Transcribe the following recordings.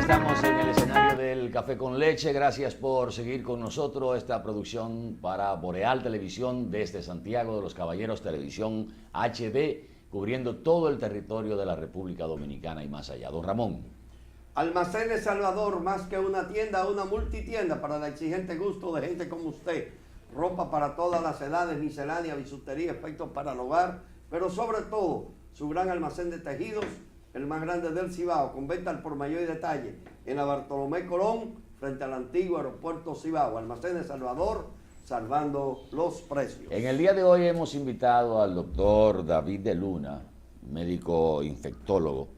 estamos en el escenario del Café con Leche. Gracias por seguir con nosotros esta producción para Boreal Televisión desde Santiago de los Caballeros Televisión HD, cubriendo todo el territorio de la República Dominicana y más allá. Don Ramón. Almacenes Salvador, más que una tienda, una multitienda para el exigente gusto de gente como usted. Ropa para todas las edades, miscelánea, bisutería, efectos para el hogar, pero sobre todo, su gran almacén de tejidos, el más grande del Cibao, con venta al por mayor y detalle, en la Bartolomé Colón, frente al antiguo aeropuerto Cibao. Almacenes Salvador, salvando los precios. En el día de hoy hemos invitado al doctor David de Luna, médico infectólogo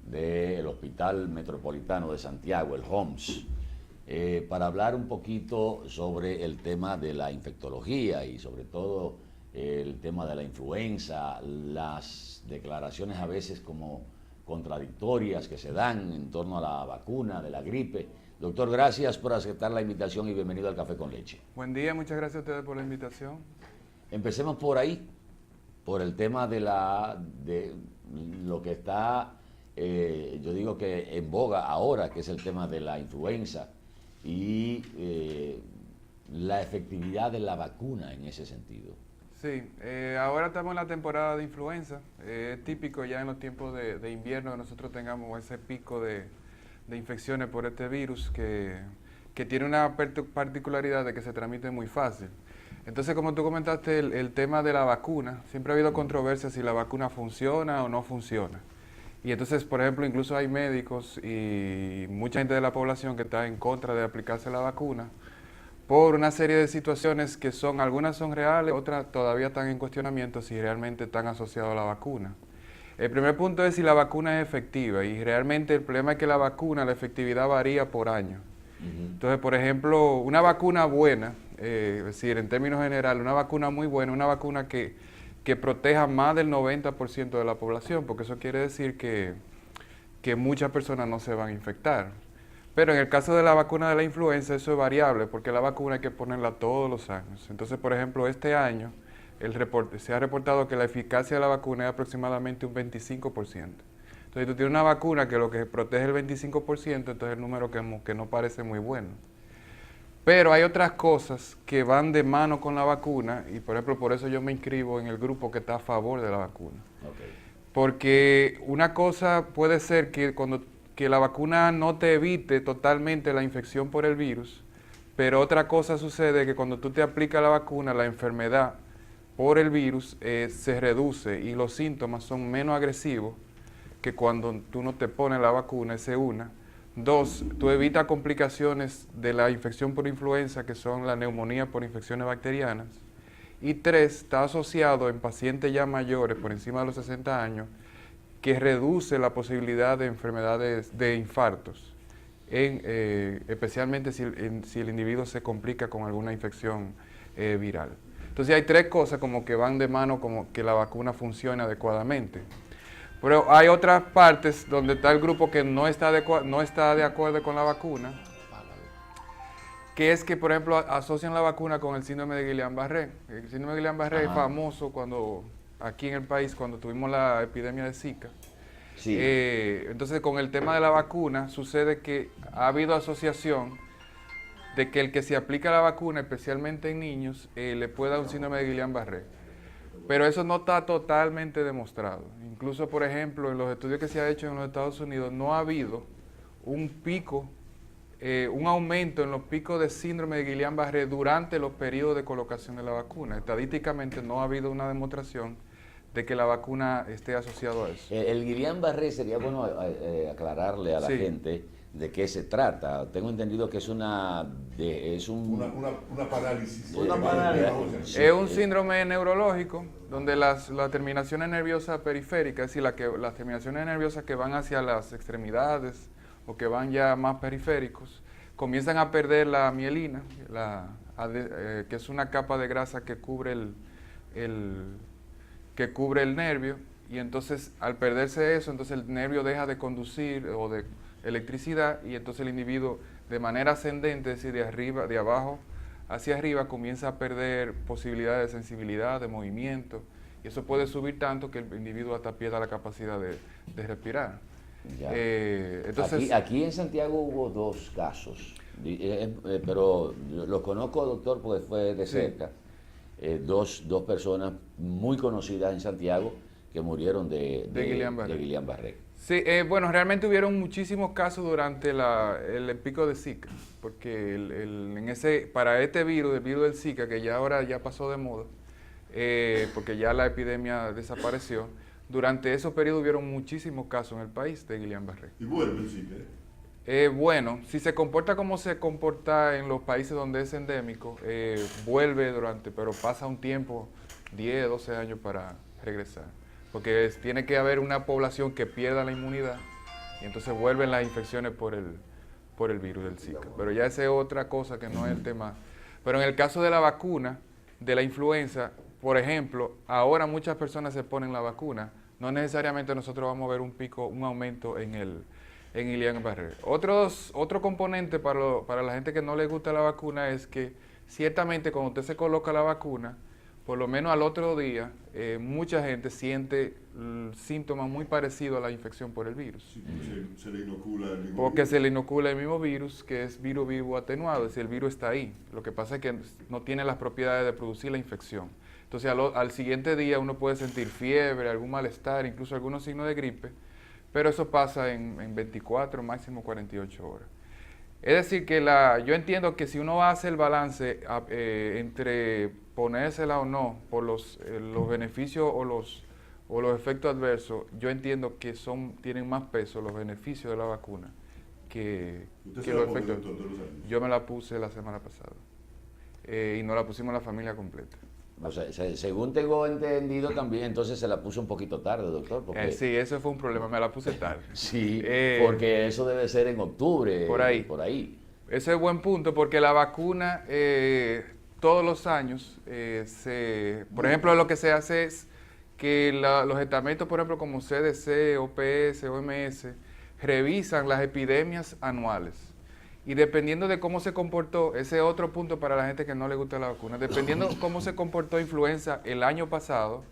del Hospital Metropolitano de Santiago, el HOMS, para hablar un poquito sobre el tema de la infectología y sobre todo el tema de la influenza, las declaraciones a veces como contradictorias que se dan en torno a la vacuna de la gripe. Doctor, gracias por aceptar la invitación y bienvenido al Café con Leche. Buen día, muchas gracias a ustedes por la invitación. Empecemos por ahí, por el tema de lo que está, yo digo que en boga ahora, que es el tema de la influenza y la efectividad de la vacuna en ese sentido. Sí, ahora estamos en la temporada de influenza. Es típico ya en los tiempos de invierno que nosotros tengamos ese pico de infecciones por este virus que tiene una particularidad de que se transmite muy fácil. Entonces, como tú comentaste, el tema de la vacuna, siempre ha habido controversia si la vacuna funciona o no funciona. Y entonces, por ejemplo, incluso hay médicos y mucha gente de la población que está en contra de aplicarse la vacuna por una serie de situaciones que algunas son reales, otras todavía están en cuestionamiento si realmente están asociadas a la vacuna. El primer punto es si la vacuna es efectiva, y realmente el problema es que la efectividad varía por año. Entonces, por ejemplo, una vacuna buena, es decir, en términos generales, una vacuna muy buena, una vacuna que proteja más del 90% de la población, porque eso quiere decir que muchas personas no se van a infectar. Pero en el caso de la vacuna de la influenza eso es variable, porque la vacuna hay que ponerla todos los años. Entonces, por ejemplo, este año se ha reportado que la eficacia de la vacuna es aproximadamente un 25%. Entonces, tú tienes una vacuna que lo que protege el 25%, entonces el número que no parece muy bueno. Pero hay otras cosas que van de mano con la vacuna, y por ejemplo, por eso yo me inscribo en el grupo que está a favor de la vacuna. Okay. Porque una cosa puede ser que la vacuna no te evite totalmente la infección por el virus, pero otra cosa sucede que cuando tú te aplicas la vacuna, la enfermedad por el virus se reduce y los síntomas son menos agresivos que cuando tú no te pones la vacuna, esa es una. Dos, tú evitas complicaciones de la infección por influenza, que son la neumonía por infecciones bacterianas. Y tres, está asociado en pacientes ya mayores, por encima de los 60 años, que reduce la posibilidad de enfermedades de infartos, especialmente si el individuo se complica con alguna infección viral. Entonces hay tres cosas como que van de mano, como que la vacuna funcione adecuadamente. Pero hay otras partes donde está el grupo que no está de acuerdo con la vacuna, que es que, por ejemplo, asocian la vacuna con el síndrome de Guillain-Barré. El síndrome de Guillain-Barré es famoso aquí en el país cuando tuvimos la epidemia de Zika. Sí. Entonces, con el tema de la vacuna, sucede que ha habido asociación de que el que se aplica la vacuna, especialmente en niños, le puede dar un síndrome de Guillain-Barré. Pero eso no está totalmente demostrado. Incluso, por ejemplo, en los estudios que se ha hecho en los Estados Unidos, no ha habido un pico, un aumento en los picos de síndrome de Guillain-Barré durante los periodos de colocación de la vacuna. Estadísticamente no ha habido una demostración de que la vacuna esté asociada a eso. El Guillain-Barré sería bueno aclararle a la gente de qué se trata. Tengo entendido que es una parálisis. Es un síndrome neurológico donde las terminaciones nerviosas periféricas, es decir, las terminaciones nerviosas que van hacia las extremidades o que van ya más periféricos, comienzan a perder la mielina, que es una capa de grasa que cubre el nervio, y entonces al perderse eso, entonces el nervio deja de conducir o de electricidad, y entonces el individuo de manera ascendente, es decir, de abajo hacia arriba, comienza a perder posibilidades de sensibilidad, de movimiento, y eso puede subir tanto que el individuo hasta pierda la capacidad de respirar. Ya. Entonces, Aquí en Santiago hubo 2 casos, pero los conozco, doctor, porque fue de cerca. Dos personas muy conocidas en Santiago que murieron de Guillain-Barré. sí, bueno, realmente hubieron muchísimos casos durante el pico de Zika, porque para este virus, el virus del Zika, que ya ahora ya pasó de moda, porque ya la epidemia desapareció, durante esos periodos hubieron muchísimos casos en el país de Guillain-Barré. ¿Y vuelve el Zika? Bueno, si se comporta como se comporta en los países donde es endémico, vuelve pero pasa un tiempo, 10, 12 años para regresar. Porque tiene que haber una población que pierda la inmunidad y entonces vuelven las infecciones por el virus del Zika. Pero ya esa es otra cosa que no es el tema. Pero en el caso de la vacuna, de la influenza, por ejemplo, ahora muchas personas se ponen la vacuna. No necesariamente nosotros vamos a ver un aumento en Guillain-Barré. Otro componente para la gente que no le gusta la vacuna es que ciertamente cuando usted se coloca la vacuna, por lo menos al otro día, mucha gente siente síntomas muy parecidos a la infección por el virus. Sí, se le inocula el mismo Porque virus. se le inocula el mismo virus, que es virus vivo atenuado, es decir, el virus está ahí. Lo que pasa es que no tiene las propiedades de producir la infección. Entonces al siguiente día uno puede sentir fiebre, algún malestar, incluso algunos signos de gripe, pero eso pasa en 24, máximo 48 horas. Es decir, que yo entiendo que si uno hace el balance entre ponérsela o no, por los beneficios o los efectos adversos, yo entiendo que tienen más peso los beneficios de la vacuna que ¿Usted se los la pone, efectos. doctor, todos los años? Yo me la puse la semana pasada y nos la pusimos la familia completa. O sea, según tengo entendido también, entonces se la puso un poquito tarde, doctor. Porque, Sí, eso fue un problema, me la puse tarde. sí, porque eso debe ser en octubre. Por ahí. Por ahí. Ese es buen punto porque la vacuna todos los años, por ejemplo, lo que se hace es que los estamentos, por ejemplo, como CDC, OPS, OMS, revisan las epidemias anuales. Y dependiendo de cómo se comportó, ese es otro punto para la gente que no le gusta la vacuna, dependiendo de cómo se comportó influenza el año pasado,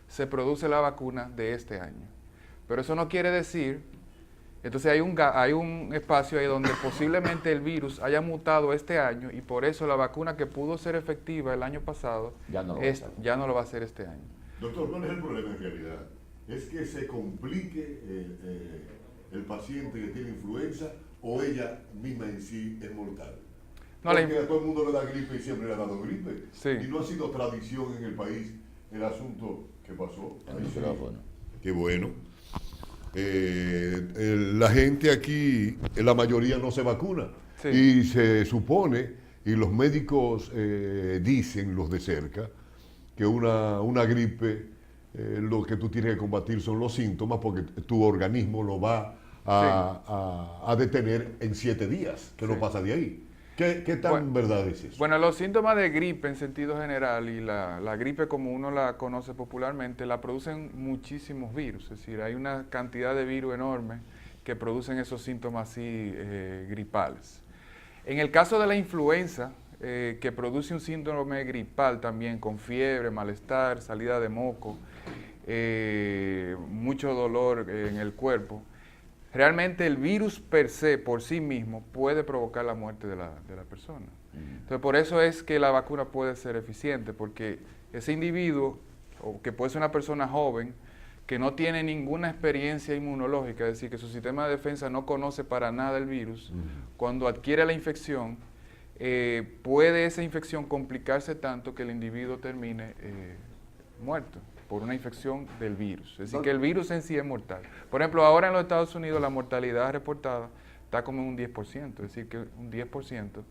se produce la vacuna de este año. Pero eso no quiere decir, entonces hay un espacio ahí donde posiblemente el virus haya mutado este año y por eso la vacuna que pudo ser efectiva el año pasado Ya no lo va a hacer. este año. Doctor, ¿cuál es el problema en realidad? ¿Es que se complique el paciente que tiene influenza o ella misma en sí es mortal? No, Porque a todo el mundo le da gripe y siempre le ha dado gripe. Sí. Y no ha sido tradición en el país el asunto que pasó. El Ahí sí. micrófono. Qué bueno. La gente aquí, la mayoría no se vacuna. Sí. Y se supone, y los médicos dicen, los de cerca, que una gripe, lo que tú tienes que combatir son los síntomas, porque tu organismo lo va a detener en 7 días, que no pasa de ahí. ¿Qué tan verdad es eso? Bueno, los síntomas de gripe en sentido general y la gripe como uno la conoce popularmente, la producen muchísimos virus, es decir, hay una cantidad de virus enorme que producen esos síntomas así gripales. En el caso de la influenza, que produce un síndrome gripal también con fiebre, malestar, salida de moco, mucho dolor en el cuerpo, realmente el virus per se, por sí mismo, puede provocar la muerte de la persona. Entonces, por eso es que la vacuna puede ser eficiente, porque ese individuo, o que puede ser una persona joven, que no tiene ninguna experiencia inmunológica, es decir, que su sistema de defensa no conoce para nada el virus, cuando adquiere la infección, puede esa infección complicarse tanto que el individuo termine muerto por una infección del virus. Es decir, que el virus en sí es mortal. Por ejemplo, ahora en los Estados Unidos la mortalidad reportada está como en un 10%, es decir, que un 10%.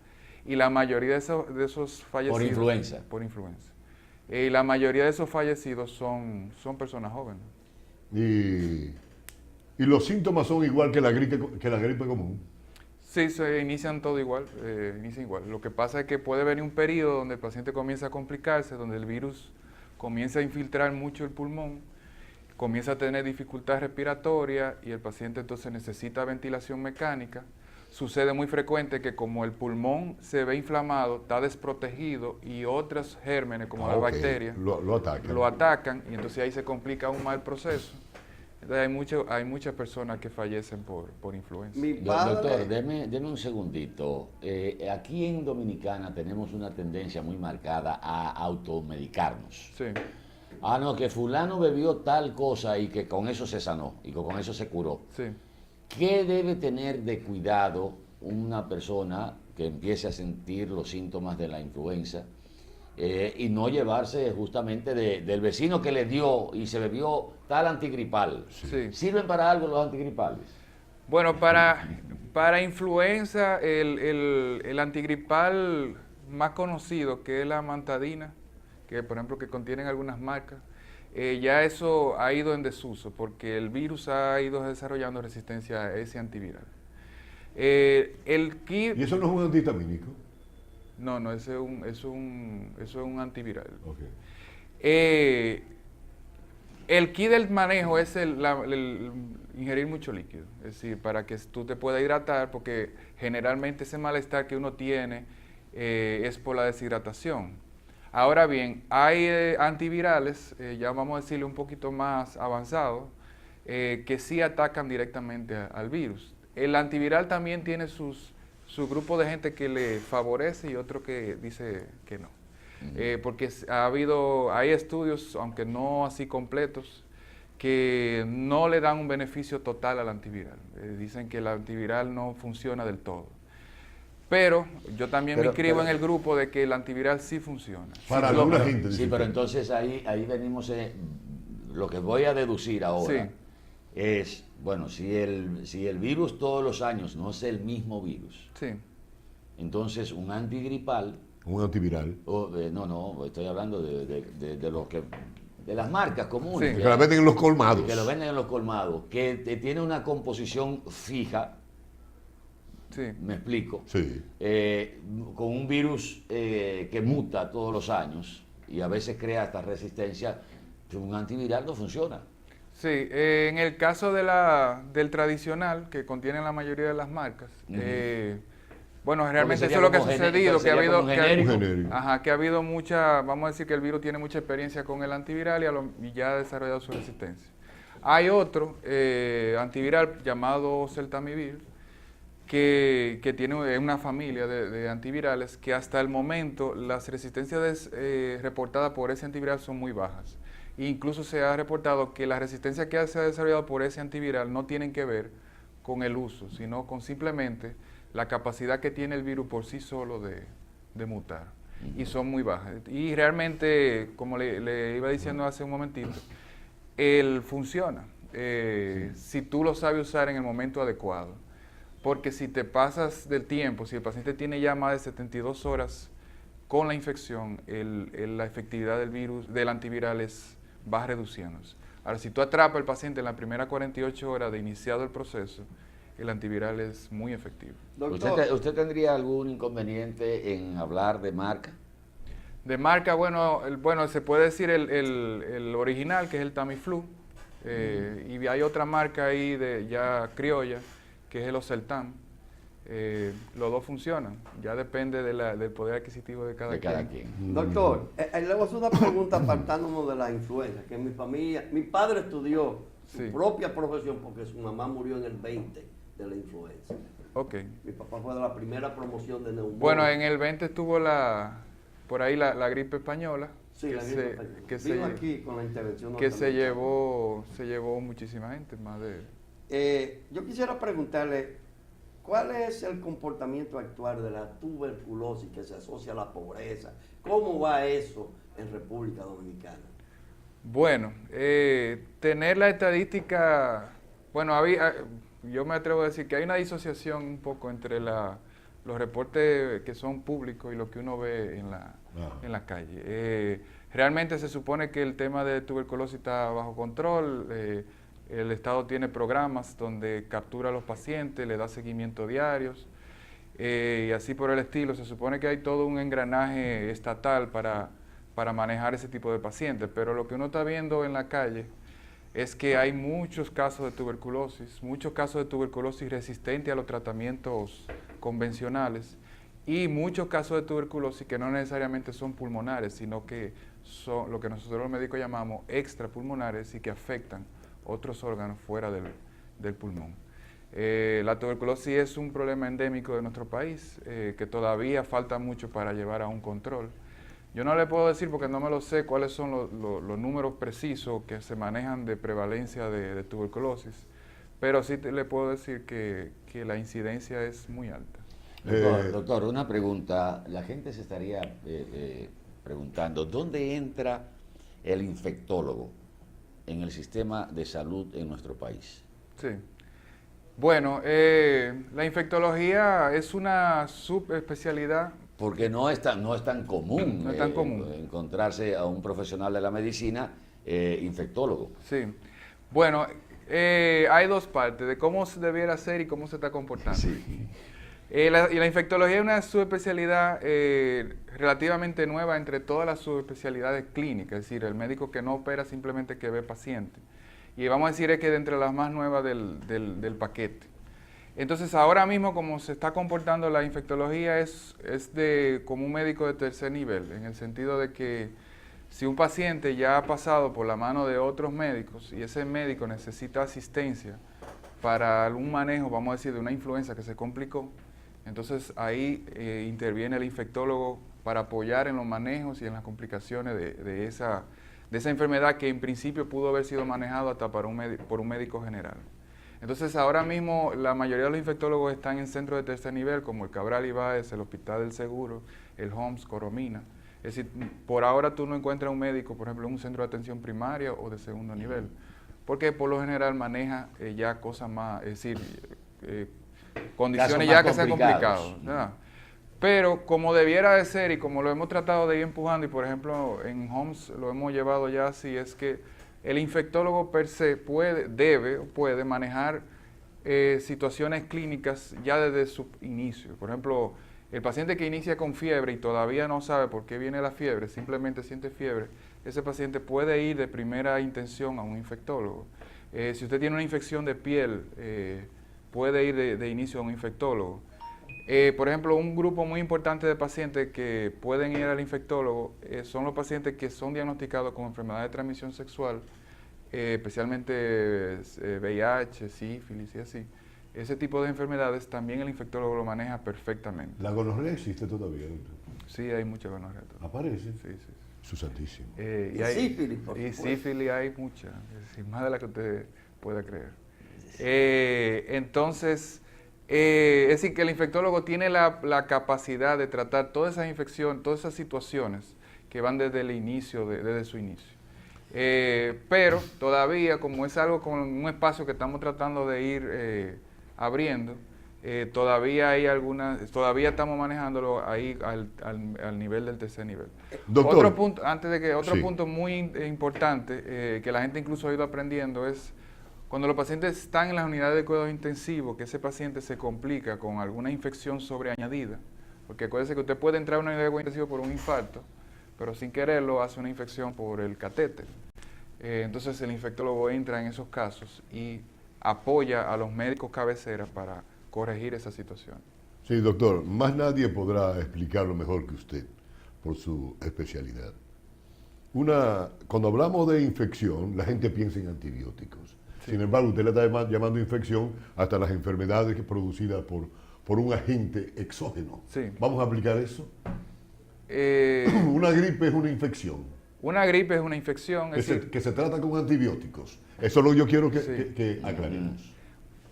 Y la mayoría de esos fallecidos... Por influenza. Por influenza. Y la mayoría de esos fallecidos son personas jóvenes. Y los síntomas son igual que la gripe común. Sí, se inician todo igual, inician igual. Lo que pasa es que puede venir un periodo donde el paciente comienza a complicarse, donde el virus comienza a infiltrar mucho el pulmón, comienza a tener dificultad respiratoria y el paciente entonces necesita ventilación mecánica. Sucede muy frecuente que como el pulmón se ve inflamado, está desprotegido y otros gérmenes como las bacterias lo atacan. lo atacan y entonces ahí se complica aún más el proceso. Entonces hay muchas personas que fallecen por influenza. Mi padre, Doctor, deme un segundito. Aquí en Dominicana tenemos una tendencia muy marcada a automedicarnos. Sí. Ah, no, que fulano bebió tal cosa y que con eso se sanó y que con eso se curó. Sí. ¿Qué debe tener de cuidado una persona que empiece a sentir los síntomas de la influenza y no llevarse justamente del vecino que le dio y se bebió tal antigripal? Sí. ¿Sirven para algo los antigripales? Bueno, para influenza, el antigripal más conocido, que es la amantadina, que por ejemplo que contienen algunas marcas, ya eso ha ido en desuso porque el virus ha ido desarrollando resistencia a ese antiviral. ¿Y eso no es un antihistamínico? No, eso es un antiviral. Okay. El key del manejo es el ingerir mucho líquido, es decir, para que tú te puedas hidratar, porque generalmente ese malestar que uno tiene es por la deshidratación. Ahora bien, hay antivirales, ya vamos a decirle un poquito más avanzados, que sí atacan directamente al virus. El antiviral también tiene su grupo de gente que le favorece y otro que dice que no. Porque hay estudios, aunque no así completos, que no le dan un beneficio total al antiviral. Dicen que el antiviral no funciona del todo. Pero yo también me inscribo en el grupo de que el antiviral sí funciona. Para alguna gente. Sí, pero entonces ahí venimos, lo que voy a deducir ahora es, bueno, si el virus todos los años no es el mismo virus, Sí. entonces un antigripal, Un antiviral. no, estoy hablando de lo que de las marcas comunes, Sí. Que la venden en los colmados. que lo venden en los colmados, que tiene una composición fija. Sí. Me explico. Sí. Con un virus que muta todos los años y a veces crea esta resistencia, un antiviral no funciona. Sí, en el caso del tradicional, que contiene la mayoría de las marcas, bueno, realmente eso es lo que ha sucedido, que ha habido, Un genérico. que ha habido mucha, vamos a decir que el virus tiene mucha experiencia con el antiviral y ya ha desarrollado su resistencia. Hay otro antiviral llamado Celtamivir, que tiene una familia de antivirales que hasta el momento las resistencias reportadas por ese antiviral son muy bajas. E incluso se ha reportado que las resistencias que se ha desarrollado por ese antiviral no tienen que ver con el uso, sino con simplemente la capacidad que tiene el virus por sí solo de mutar. Y son muy bajas. Y realmente, como le iba diciendo hace un momentito, él funciona si tú lo sabes usar en el momento adecuado. Porque si te pasas del tiempo, si el paciente tiene ya más de 72 horas con la infección, la efectividad del virus, del antiviral va reduciéndose. Ahora, si tú atrapas al paciente en las primeras 48 horas de iniciado el proceso, el antiviral es muy efectivo. doctor, ¿Usted tendría algún inconveniente en hablar de marca? De marca, bueno, se puede decir el original, que es el Tamiflu, y hay otra marca ahí ya criolla, que es el Oseltam. Los dos funcionan, ya depende del poder adquisitivo de cada quien. doctor, le voy a hacer una pregunta apartándonos de la influenza, que mi padre estudió su Sí. propia profesión porque su mamá murió en el 20 de la influenza. Ok. Mi papá fue de la primera promoción de neumonía. Bueno, en el 20 estuvo por ahí la gripe española, Sí, que la se- gripe española. que Vino se- aquí con la intervención que se norteamericana. llevó muchísima gente, más de... Yo quisiera preguntarle, ¿cuál es el comportamiento actual de la tuberculosis que se asocia a la pobreza? ¿Cómo va eso en República Dominicana? Bueno, tener la estadística, bueno, yo me atrevo a decir que hay una disociación un poco entre los reportes que son públicos y lo que uno ve en la calle. Realmente se supone que el tema de tuberculosis está bajo control, el Estado tiene programas donde captura a los pacientes, le da seguimiento diarios, y así por el estilo. Se supone que hay todo un engranaje estatal para manejar ese tipo de pacientes, pero lo que uno está viendo en la calle es que hay muchos casos de tuberculosis resistente a los tratamientos convencionales y muchos casos de tuberculosis que no necesariamente son pulmonares, sino que son lo que nosotros los médicos llamamos extrapulmonares y que afectan otros órganos fuera del pulmón. La tuberculosis es un problema endémico de nuestro país, que todavía falta mucho para llevar a un control. Yo no le puedo decir, porque no me lo sé, cuáles son los números precisos que se manejan de prevalencia de tuberculosis, pero sí le puedo decir que la incidencia es muy alta. Doctor, una pregunta. La gente se estaría preguntando, ¿dónde entra el infectólogo en el sistema de salud en nuestro país? Sí. Bueno, la infectología es una subespecialidad. Porque no es tan común, No es tan común. Encontrarse a un profesional de la medicina infectólogo. Sí. Bueno, hay dos partes, de cómo se debiera ser y cómo se está comportando. Sí. Y la infectología es una subespecialidad relativamente nueva entre todas las subespecialidades clínicas, es decir, el médico que no opera simplemente que ve pacientes. Y vamos a decir es que de entre las más nuevas del paquete. Entonces, ahora mismo, como se está comportando la infectología, es como un médico de tercer nivel, en el sentido de que si un paciente ya ha pasado por la mano de otros médicos y ese médico necesita asistencia para algún manejo, vamos a decir, de una influenza que se complicó, entonces ahí interviene el infectólogo para apoyar en los manejos y en las complicaciones de esa enfermedad que en principio pudo haber sido manejado hasta por un médico general. Entonces, ahora mismo la mayoría de los infectólogos están en centros de tercer nivel, como el Cabral Ibáez, el Hospital del Seguro, el Homs, Coromina. Es decir, por ahora tú no encuentras un médico, por ejemplo, en un centro de atención primaria o de segundo nivel, porque por lo general maneja ya cosas más, es decir, condiciones ya que se han complicado, ¿verdad? Pero como debiera de ser y como lo hemos tratado de ir empujando, y por ejemplo en Homs lo hemos llevado ya así, es que el infectólogo per se puede manejar situaciones clínicas ya desde su inicio. Por ejemplo, el paciente que inicia con fiebre y todavía no sabe por qué viene la fiebre, simplemente siente fiebre, ese paciente puede ir de primera intención a un infectólogo. Si usted tiene una infección de piel, puede ir de inicio a un infectólogo. Por ejemplo, un grupo muy importante de pacientes que pueden ir al infectólogo son los pacientes que son diagnosticados con enfermedades de transmisión sexual, especialmente VIH, sífilis y así. Ese tipo de enfermedades también el infectólogo lo maneja perfectamente. ¿La gonorrea existe todavía, doctor? Sí, hay mucha gonorrea. ¿Aparece? Sí, sí. Su santísimo. Y sífilis, por y supuesto. sífilis hay mucha, es decir, más de la que usted pueda creer. Entonces, es decir, que el infectólogo tiene la capacidad de tratar todas esas infecciones, todas esas situaciones que van desde el inicio, desde su inicio. Pero todavía, como es algo con un espacio que estamos tratando de ir abriendo, todavía estamos manejándolo ahí al nivel del tercer nivel. Doctor. Otro punto, otro Sí. punto muy importante que la gente incluso ha ido aprendiendo es cuando los pacientes están en las unidades de cuidados intensivos, que ese paciente se complica con alguna infección sobreañadida, porque acuérdese que usted puede entrar a una unidad de cuidados intensivos por un infarto, pero sin quererlo hace una infección por el catéter. Entonces el infectólogo entra en esos casos y apoya a los médicos cabeceras para corregir esa situación. Sí, doctor, más nadie podrá explicarlo mejor que usted por su especialidad. Cuando hablamos de infección, la gente piensa en antibióticos. Sí. Sin embargo, usted le está llamando infección hasta las enfermedades producidas por un agente exógeno. Sí. ¿Vamos a aplicar eso? Una gripe es una infección Una gripe es una infección, es decir, que se trata con antibióticos. Eso es lo que yo quiero Sí. que aclaremos.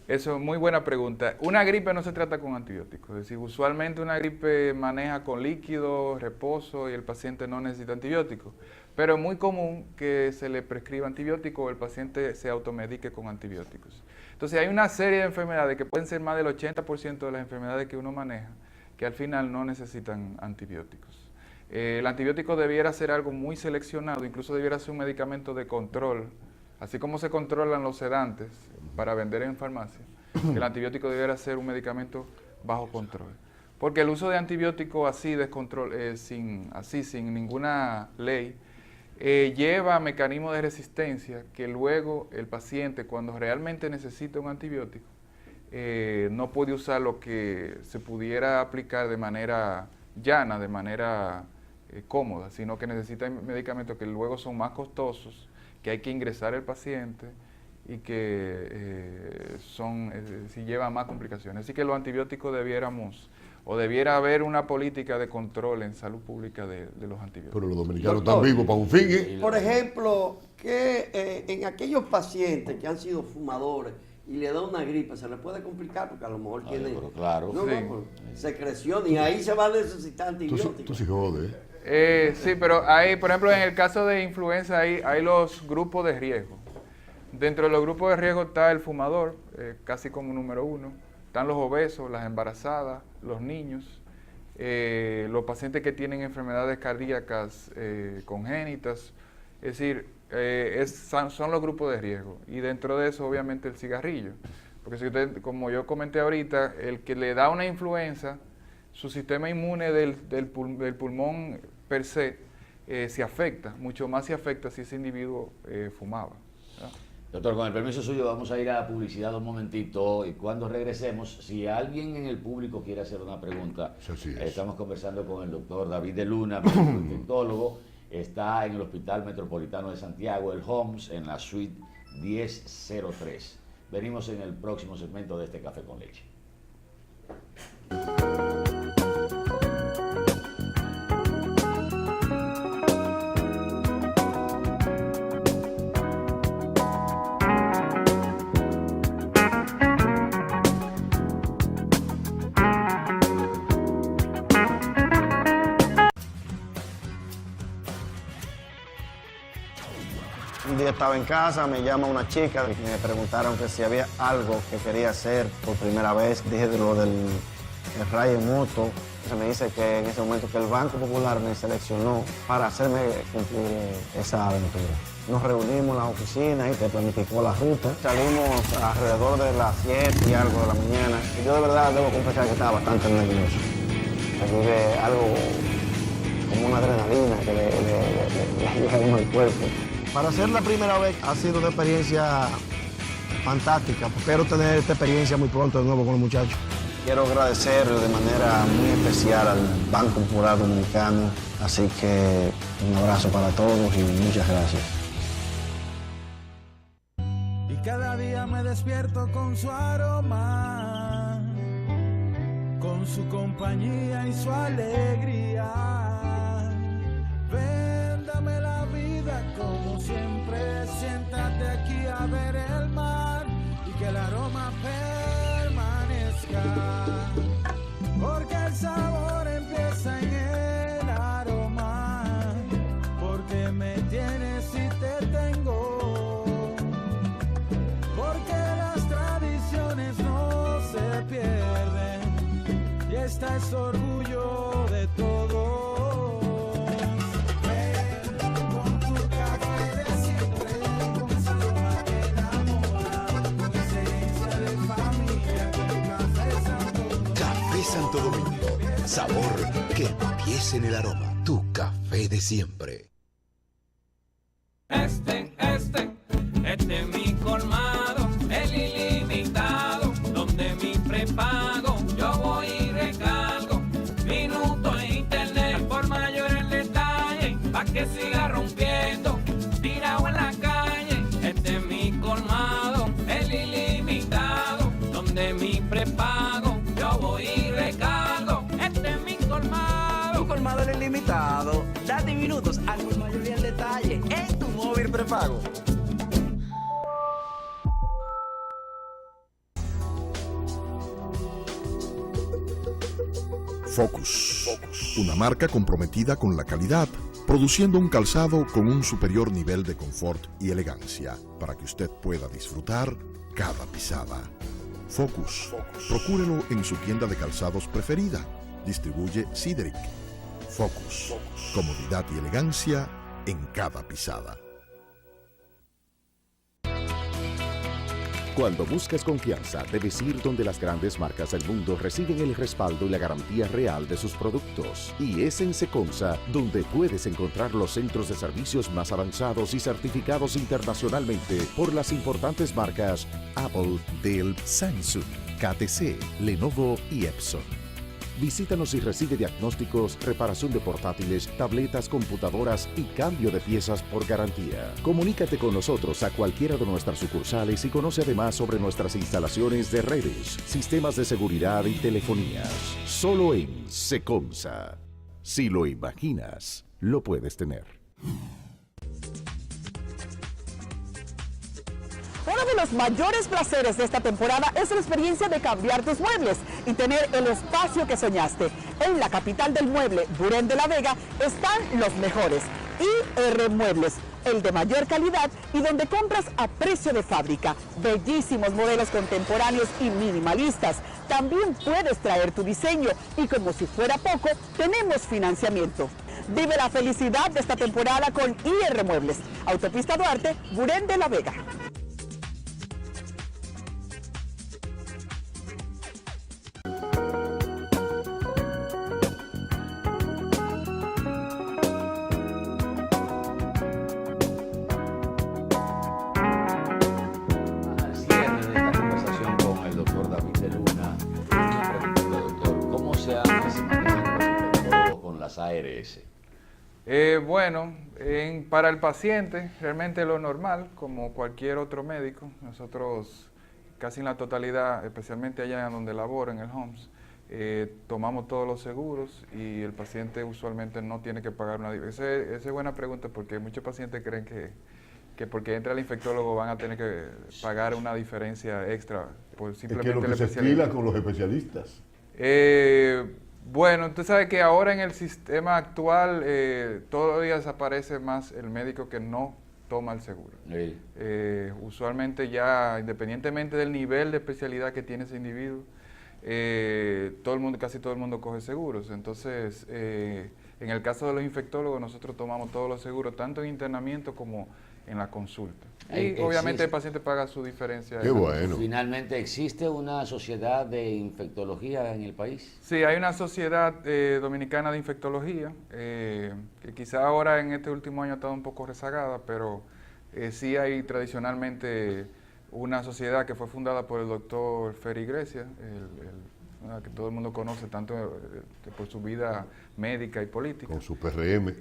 eso es muy buena pregunta. Una gripe no se trata con antibióticos, es decir, usualmente una gripe maneja con líquido, reposo y el paciente no necesita antibióticos. Pero es muy común que se le prescriba antibióticos o el paciente se automedique con antibióticos. Entonces hay una serie de enfermedades que pueden ser más del 80% de las enfermedades que uno maneja, que al final no necesitan antibióticos. El antibiótico debiera ser algo muy seleccionado, incluso debiera ser un medicamento de control, así como se controlan los sedantes para vender en farmacia, el antibiótico debiera ser un medicamento bajo control. Porque el uso de antibióticos así, sin ninguna ley, lleva a mecanismos de resistencia que luego el paciente, cuando realmente necesita un antibiótico, no puede usar lo que se pudiera aplicar de manera llana, de manera cómoda, sino que necesita medicamentos que luego son más costosos, que hay que ingresar al paciente y que si llevan más complicaciones. Así que los antibióticos debiera haber una política de control en salud pública de los antibióticos. Pero los dominicanos están vivos para un fin, ¿eh? Por ejemplo, que en aquellos pacientes que han sido fumadores y le da una gripe, se le puede complicar porque a lo mejor tiene claro. secreción y ahí se va a necesitar antibióticos. Tú sí jodes, sí, pero hay, por ejemplo, en el caso de influenza hay los grupos de riesgo. Dentro de los grupos de riesgo está el fumador, casi como número 1. Están los obesos, las embarazadas, los niños, los pacientes que tienen enfermedades cardíacas congénitas. Es decir, son los grupos de riesgo. Y dentro de eso, obviamente, el cigarrillo. Porque si usted, como yo comenté ahorita, el que le da una influenza, su sistema inmune del pulmón per se se afecta, mucho más se afecta si ese individuo fumaba, ¿verdad? Doctor, con el permiso suyo vamos a ir a publicidad un momentito y cuando regresemos, si alguien en el público quiere hacer una pregunta, estamos conversando con el doctor David de Luna, médico infectólogo, está en el Hospital Metropolitano de Santiago, el HOMS, en la suite 1003. Venimos en el próximo segmento de este Café con Leche. Un día estaba en casa, me llama una chica y me preguntaron que si había algo que quería hacer por primera vez. Dije de lo del rayo moto. Se me dice que en ese momento que el Banco Popular me seleccionó para hacerme cumplir esa aventura. Nos reunimos en la oficina y te planificó la ruta. Salimos alrededor de las 7 y algo de la mañana. Y yo de verdad debo confesar que estaba bastante nervioso. Se vive algo como una adrenalina que le llega a uno al cuerpo. Para ser la primera vez ha sido una experiencia fantástica. Espero tener esta experiencia muy pronto de nuevo con los muchachos. Quiero agradecer de manera muy especial al Banco Popular Dominicano. Así que un abrazo para todos y muchas gracias. Y cada día me despierto con su aroma, con su compañía y su alegría. Véndame la vida como siempre, siéntate aquí a ver el mar y que el aroma permanezca, porque el sabor empieza en el aroma, porque me tienes y te tengo, porque las tradiciones no se pierden y esta es orgullo de todos. Santo Domingo, sabor que empieza en el aroma. Tu café de siempre. Este es mi colmado, el ilimitado, donde mi prepago yo voy y recargo. Minutos en internet por mayor el detalle, pa' que siga rompiendo, tirado en la calle. Este es mi colmado, el ilimitado, donde mi prepago yo voy y recargo. Este es mi colmado. Tu colmado es ilimitado. Date minutos al por mayor y el detalle en tu móvil prepago. Focus, una marca comprometida con la calidad, produciendo un calzado con un superior nivel de confort y elegancia para que usted pueda disfrutar cada pisada. Focus, procúrelo en su tienda de calzados preferida. Distribuye Cedric. Focus, comodidad y elegancia en cada pisada. Cuando buscas confianza, debes ir donde las grandes marcas del mundo reciben el respaldo y la garantía real de sus productos. Y es en Seconsa donde puedes encontrar los centros de servicios más avanzados y certificados internacionalmente por las importantes marcas Apple, Dell, Samsung, KTC, Lenovo y Epson. Visítanos y recibe diagnósticos, reparación de portátiles, tabletas, computadoras y cambio de piezas por garantía. Comunícate con nosotros a cualquiera de nuestras sucursales y conoce además sobre nuestras instalaciones de redes, sistemas de seguridad y telefonías. Solo en Secomsa. Si lo imaginas, lo puedes tener. Uno de los mayores placeres de esta temporada es la experiencia de cambiar tus muebles y tener el espacio que soñaste. En la capital del mueble, Burén de la Vega, están los mejores. IR Muebles, el de mayor calidad y donde compras a precio de fábrica. Bellísimos modelos contemporáneos y minimalistas. También puedes traer tu diseño y como si fuera poco, tenemos financiamiento. Vive la felicidad de esta temporada con IR Muebles. Autopista Duarte, Burén de la Vega. ARS? Bueno, para el paciente realmente lo normal, como cualquier otro médico. Nosotros casi en la totalidad, especialmente allá en donde laboro, en el HOMS, tomamos todos los seguros y el paciente usualmente no tiene que pagar una diferencia. Esa es buena pregunta porque muchos pacientes creen que porque entra el infectólogo van a tener que pagar una diferencia extra por simplemente es que lo que se estila con los especialistas. Bueno, usted sabe que ahora en el sistema actual todavía desaparece más el médico que no toma el seguro. Sí. Usualmente ya, independientemente del nivel de especialidad que tiene ese individuo, casi todo el mundo coge seguros. Entonces, en el caso de los infectólogos, nosotros tomamos todos los seguros, tanto en internamiento como en la consulta. Y obviamente el paciente paga su diferencia. Qué bueno. Finalmente, ¿existe una sociedad de infectología en el país? Sí, hay una sociedad dominicana de infectología, que quizá ahora en este último año ha estado un poco rezagada, pero sí hay tradicionalmente una sociedad que fue fundada por el doctor Ferry Grecia, que todo el mundo conoce tanto por su vida médica y política. Con su PRM.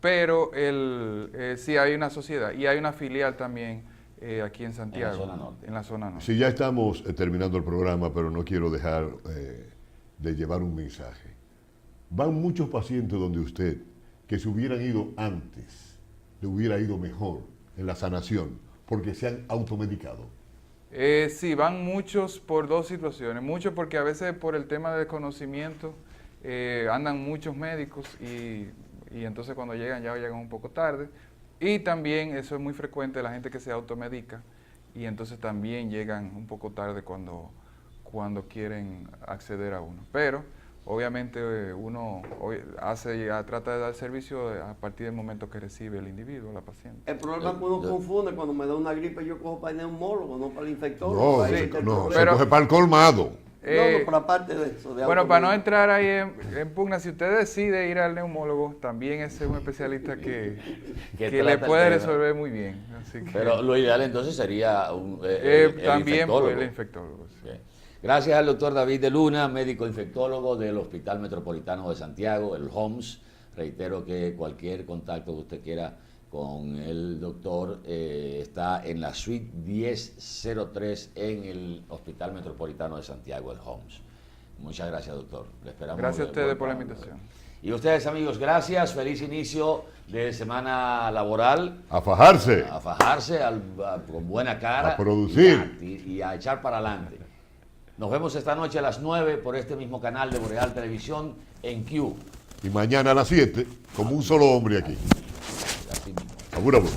Pero sí hay una sociedad y hay una filial también aquí en Santiago. En la zona norte. En la zona norte. Sí, ya estamos terminando el programa, pero no quiero dejar de llevar un mensaje. Van muchos pacientes donde usted, que se hubieran ido antes, le hubiera ido mejor en la sanación, porque se han automedicado. Sí, van muchos por dos situaciones. Muchos porque a veces por el tema de desconocimiento andan muchos médicos y entonces cuando llegan ya llegan un poco tarde. Y también eso es muy frecuente, la gente que se automedica y entonces también llegan un poco tarde cuando quieren acceder a uno. Pero obviamente uno trata de dar servicio a partir del momento que recibe el individuo, la paciente. El problema es que uno confunde, cuando me da una gripe yo cojo para el neumólogo, no para el infectólogo. No, se coge para el colmado. No, pero aparte de eso. Bueno, para no entrar ahí en pugna, si usted decide ir al neumólogo, también es un especialista que le puede resolver muy bien. Así que, pero lo ideal entonces sería también infectólogo. El infectólogo. Sí. Gracias al doctor David de Luna, médico infectólogo del Hospital Metropolitano de Santiago, el HOMS. Reitero que cualquier contacto que usted quiera con el doctor está en la suite 1003 en el Hospital Metropolitano de Santiago, el HOMS. Muchas gracias, doctor. Le esperamos. Gracias a ustedes por la invitación. Y ustedes, amigos, gracias. Feliz inicio de semana laboral. A fajarse. A fajarse con buena cara. A producir. Y a echar para adelante. Nos vemos esta noche a las 9 por este mismo canal de Boreal Televisión en Q. Y mañana a las 7, como un solo hombre aquí. Abur, abur.